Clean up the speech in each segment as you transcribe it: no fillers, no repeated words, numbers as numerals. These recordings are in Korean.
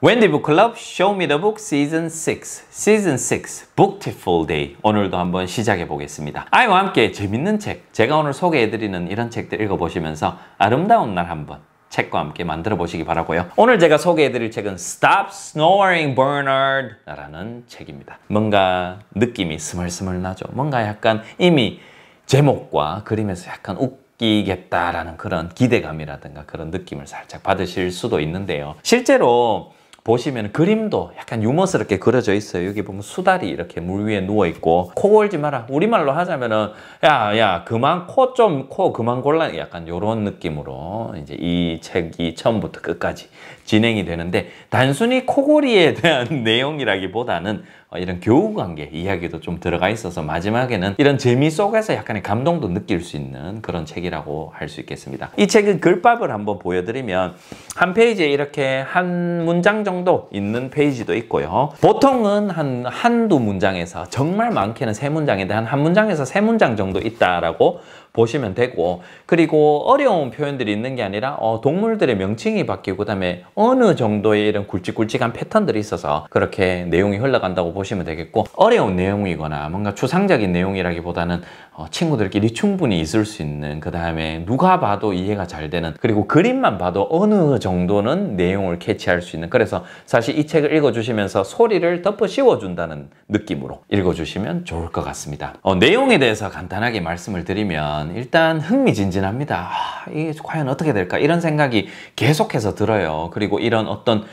웬디 북클럽 Show Me the Book Season 6 Season 6 Booktiful Day 오늘도 한번 시작해 보겠습니다. 아이와 함께 재밌는 책, 제가 오늘 소개해드리는 이런 책들 읽어보시면서 아름다운 날 한번 책과 함께 만들어 보시기 바라고요. 오늘 제가 소개해드릴 책은 Stop Snoring Bernard 라는 책입니다. 뭔가 느낌이 스멀스멀 나죠. 뭔가 약간 이미 제목과 그림에서 약간 웃기겠다라는 그런 기대감이라든가 그런 느낌을 살짝 받으실 수도 있는데요. 실제로 보시면 그림도 약간 유머스럽게 그려져 있어요. 여기 보면 수달이 이렇게 물 위에 누워 있고 코 골지 마라. 우리말로 하자면은 야 그만 코 그만 골라. 약간 이런 느낌으로 이제 이 책이 처음부터 끝까지 진행이 되는데 단순히 코골이에 대한 내용이라기보다는 이런 교우관계 이야기도 좀 들어가 있어서 마지막에는 이런 재미 속에서 약간의 감동도 느낄 수 있는 그런 책이라고 할 수 있겠습니다. 이 책은 글밥을 한번 보여드리면 한 페이지에 이렇게 한 문장 정도 있는 페이지도 있고요. 보통은 한두 문장에서 정말 많게는 세 문장인데 한 문장에서 세 문장 정도 있다라고 보시면 되고, 그리고 어려운 표현들이 있는 게 아니라 동물들의 명칭이 바뀌고 그다음에 어느 정도의 이런 굵직굵직한 패턴들이 있어서 그렇게 내용이 흘러간다고 보시면 되겠고, 어려운 내용이거나 뭔가 추상적인 내용이라기보다는 친구들끼리 충분히 있을 수 있는, 그 다음에 누가 봐도 이해가 잘 되는, 그리고 그림만 봐도 어느 정도는 내용을 캐치할 수 있는, 그래서 사실 이 책을 읽어주시면서 소리를 덮어 씌워준다는 느낌으로 읽어주시면 좋을 것 같습니다. 내용에 대해서 간단하게 말씀을 드리면 일단 흥미진진합니다. 이게 과연 어떻게 될까 이런 생각이 계속해서 들어요. 그리고 이런 어떤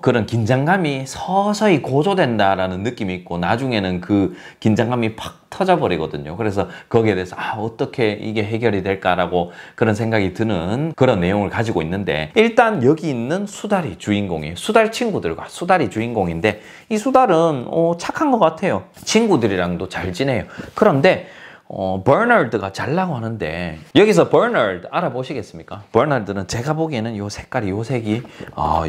그런 긴장감이 서서히 고조된다라는 느낌이 있고 나중에는 그 긴장감이 팍 터져버리거든요. 그래서 거기에 대해서 어떻게 이게 해결이 될까라고 그런 생각이 드는 그런 내용을 가지고 있는데, 일단 여기 있는 수달이 주인공이에요. 수달 친구들과 수달이 주인공인데 이 수달은 착한 것 같아요. 친구들이랑도 잘 지내요. 그런데 버나드가 잘나고 하는데, 여기서 버나드 알아보시겠습니까? 버나드는 제가 보기에는 요 색깔이, 요 색이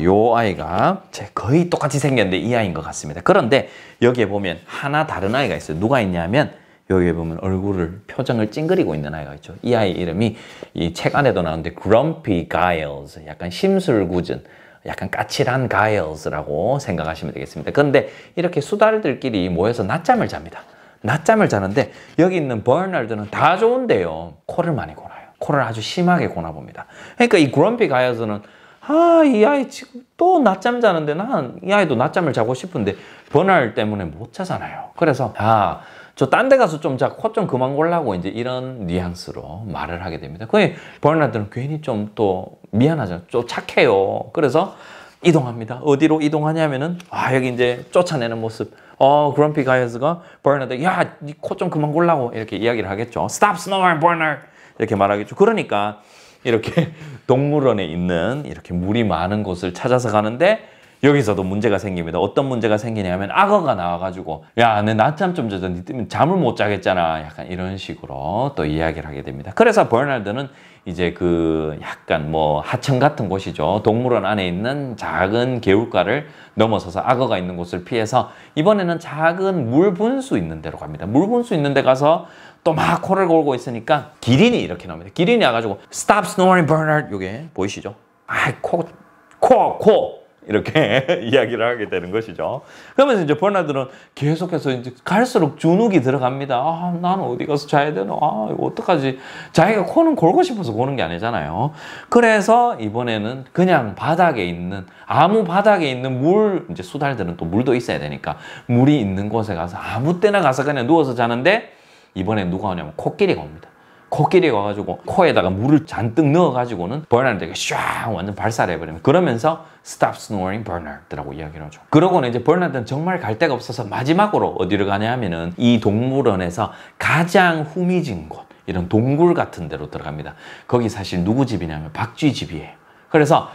요 아이가 거의 똑같이 생겼는데 이 아이인 것 같습니다. 그런데 여기에 보면 하나 다른 아이가 있어요. 누가 있냐면 여기에 보면 표정을 찡그리고 있는 아이가 있죠. 이 아이 이름이 이 책 안에도 나오는데 Grumpy Giles, 약간 심술궂은, 약간 까칠한 가일즈라고 생각하시면 되겠습니다. 그런데 이렇게 수달들끼리 모여서 낮잠을 잡니다. 낮잠을 자는데 여기 있는 버나드는 다 좋은데요, 코를 많이 고나요. 코를 아주 심하게 고나 봅니다. 그러니까 이 그럼피 가이어스는 이 아이 지금 또 낮잠 자는데 난 이 아이도 낮잠을 자고 싶은데 버나드 때문에 못 자잖아요. 그래서 저 딴 데 가서 좀 자, 코 좀 그만 골라고 이제 이런 뉘앙스로 말을 하게 됩니다. 그 버나드는 괜히 좀 또 미안하잖아요. 좀 착해요. 그래서 이동합니다. 어디로 이동하냐면은 여기 이제 쫓아내는 모습. 그럼피 가이어스가 버나드, 야, 니 코 좀 그만 골라고 이렇게 이야기를 하겠죠. Stop snoring, Bernard. 이렇게 말하겠죠. 그러니까 이렇게 동물원에 있는 이렇게 물이 많은 곳을 찾아서 가는데 여기서도 문제가 생깁니다. 어떤 문제가 생기냐면 악어가 나와가지고 야, 내 낮잠 좀 자자. 니 때문에 잠을 못 자겠잖아. 약간 이런 식으로 또 이야기를 하게 됩니다. 그래서 버나드는 이제 약간 하천 같은 곳이죠. 동물원 안에 있는 작은 개울가를 넘어서서 악어가 있는 곳을 피해서 이번에는 작은 물 분수 있는 데로 갑니다. 물 분수 있는 데 가서 또 막 코를 골고 있으니까 기린이 이렇게 나옵니다. 기린이 와가지고 Stop snoring, Bernard. 요게 보이시죠? 코 이렇게 이야기를 하게 되는 것이죠. 그러면서 이제 버나드는 계속해서 이제 갈수록 주눅이 들어갑니다. 나는 어디 가서 자야 되나? 이거 어떡하지? 자기가 코는 골고 싶어서 고는 게 아니잖아요. 그래서 이번에는 그냥 바닥에 있는, 아무 바닥에 있는 물, 이제 수달들은 또 물도 있어야 되니까 물이 있는 곳에 가서 아무 때나 가서 그냥 누워서 자는데, 이번엔 누가 오냐면 코끼리가 옵니다. 코끼리가 와가지고 코에다가 물을 잔뜩 넣어가지고는 버나드에게 쫙 완전 발사를 해버립니다. 그러면서 Stop snoring, Bernard라고 이야기를 하죠. 그러고는 이제 버나드는 정말 갈 데가 없어서 마지막으로 어디를 가냐 하면은 이 동물원에서 가장 후미진 곳, 이런 동굴 같은 데로 들어갑니다. 거기 사실 누구 집이냐면 박쥐 집이에요. 그래서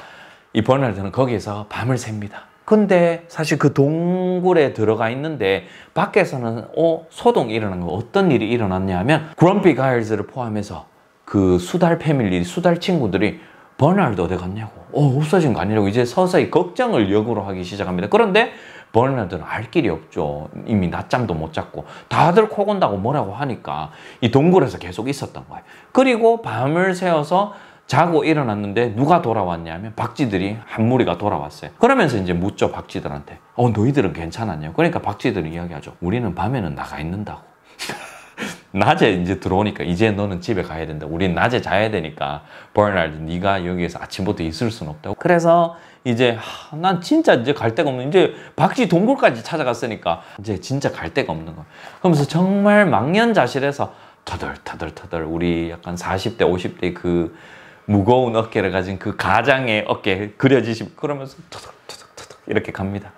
이 버나드는 거기에서 밤을 셉니다. 근데 사실 그 동굴에 들어가 있는데 밖에서는 소동이 일어난 거, 어떤 일이 일어났냐 하면 그럼피 가일즈를 포함해서 그 수달 패밀리, 수달 친구들이 버나드 어디 갔냐고, 없어진 거 아니라고 이제 서서히 걱정을 역으로 하기 시작합니다. 그런데 버나드는 알 길이 없죠. 이미 낮잠도 못 잤고 다들 코 곤다고 뭐라고 하니까 이 동굴에서 계속 있었던 거예요. 그리고 밤을 새워서 자고 일어났는데 누가 돌아왔냐 하면 박쥐들이 한 무리가 돌아왔어요. 그러면서 이제 묻죠, 박쥐들한테. 너희들은 괜찮았냐? 그러니까 박쥐들은 이야기하죠. 우리는 밤에는 나가 있는다고. 낮에 이제 들어오니까 이제 너는 집에 가야 된다. 우린 낮에 자야 되니까 버나드 네가 여기에서 아침부터 있을 순 없다고. 그래서 이제 난 진짜 이제 갈 데가 없는, 이제 박쥐 동굴까지 찾아갔으니까 이제 진짜 갈 데가 없는 거야. 그러면서 정말 망연자실해서 터덜 우리 약간 40대 50대 그 무거운 어깨를 가진 그 가장의 어깨 그려지시, 그러면서 터덕 이렇게 갑니다.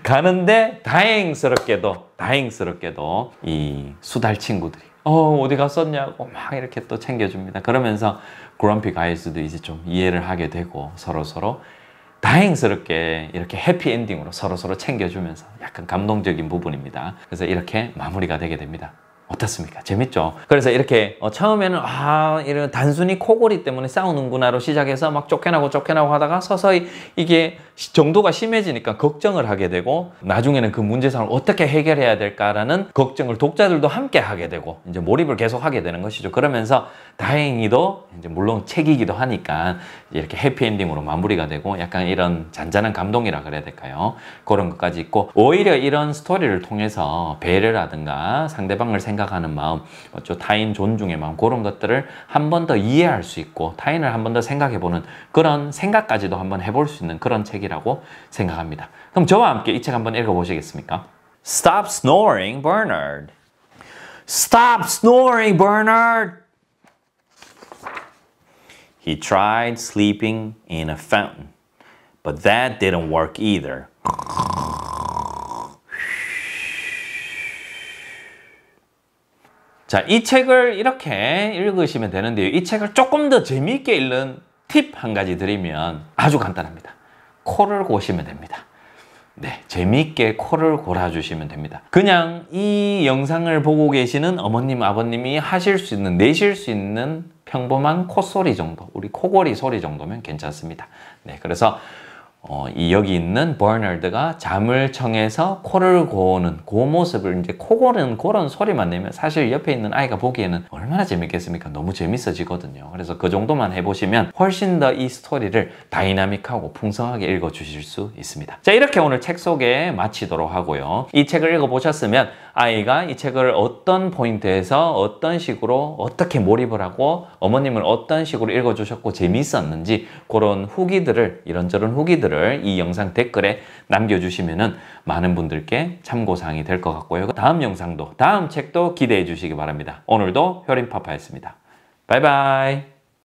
가는데 다행스럽게도 이 수달 친구들이 어디 갔었냐고 막 이렇게 또 챙겨줍니다. 그러면서 그럼피 가이즈도 이제 좀 이해를 하게 되고 서로 다행스럽게 이렇게 해피엔딩으로 서로 챙겨주면서 약간 감동적인 부분입니다. 그래서 이렇게 마무리가 되게 됩니다. 어떻습니까? 재밌죠? 그래서 이렇게 처음에는 이런 단순히 코골이 때문에 싸우는구나로 시작해서 막 쫓겨나고 하다가 서서히 이게 정도가 심해지니까 걱정을 하게 되고, 나중에는 그 문제상을 어떻게 해결해야 될까라는 걱정을 독자들도 함께 하게 되고 이제 몰입을 계속 하게 되는 것이죠. 그러면서 다행히도 이제 물론 책이기도 하니까 이렇게 해피엔딩으로 마무리가 되고 약간 이런 잔잔한 감동이라 그래야 될까요? 그런 것까지 있고, 오히려 이런 스토리를 통해서 배려라든가 상대방을 생각하는 마음, 타인 존중의 마음, 그런 것들을 한 번 더 이해할 수 있고 타인을 한 번 더 생각해보는 그런 생각까지도 한번 해볼 수 있는 그런 책이라고 생각합니다. 그럼 저와 함께 이 책 한번 읽어보시겠습니까? Stop snoring, Bernard. Stop snoring, Bernard. He tried sleeping in a fountain, but that didn't work either. 자, 이 책을 이렇게 읽으시면 되는데요. 이 책을 조금 더 재미있게 읽는 팁 한 가지 드리면 아주 간단합니다. 코를 고시면 됩니다. 네, 재미있게 코를 골아주시면 됩니다. 그냥 이 영상을 보고 계시는 어머님, 아버님이 하실 수 있는, 내실 수 있는 평범한 콧소리 정도, 우리 코골이 소리 정도면 괜찮습니다. 네, 그래서 여기 있는 버나드가 잠을 청해서 코를 고는 그 모습을, 이제 코 고는 그런 소리만 내면 사실 옆에 있는 아이가 보기에는 얼마나 재밌겠습니까? 너무 재밌어지거든요. 그래서 그 정도만 해보시면 훨씬 더 이 스토리를 다이나믹하고 풍성하게 읽어주실 수 있습니다. 자, 이렇게 오늘 책 소개 마치도록 하고요. 이 책을 읽어보셨으면 아이가 이 책을 어떤 포인트에서 어떤 식으로 어떻게 몰입을 하고 어머님을 어떤 식으로 읽어주셨고 재미있었는지 그런 후기들을, 이런저런 후기들을 이 영상 댓글에 남겨주시면은 많은 분들께 참고사항이 될 것 같고요. 다음 영상도, 다음 책도 기대해 주시기 바랍니다. 오늘도 효린파파였습니다. 바이바이.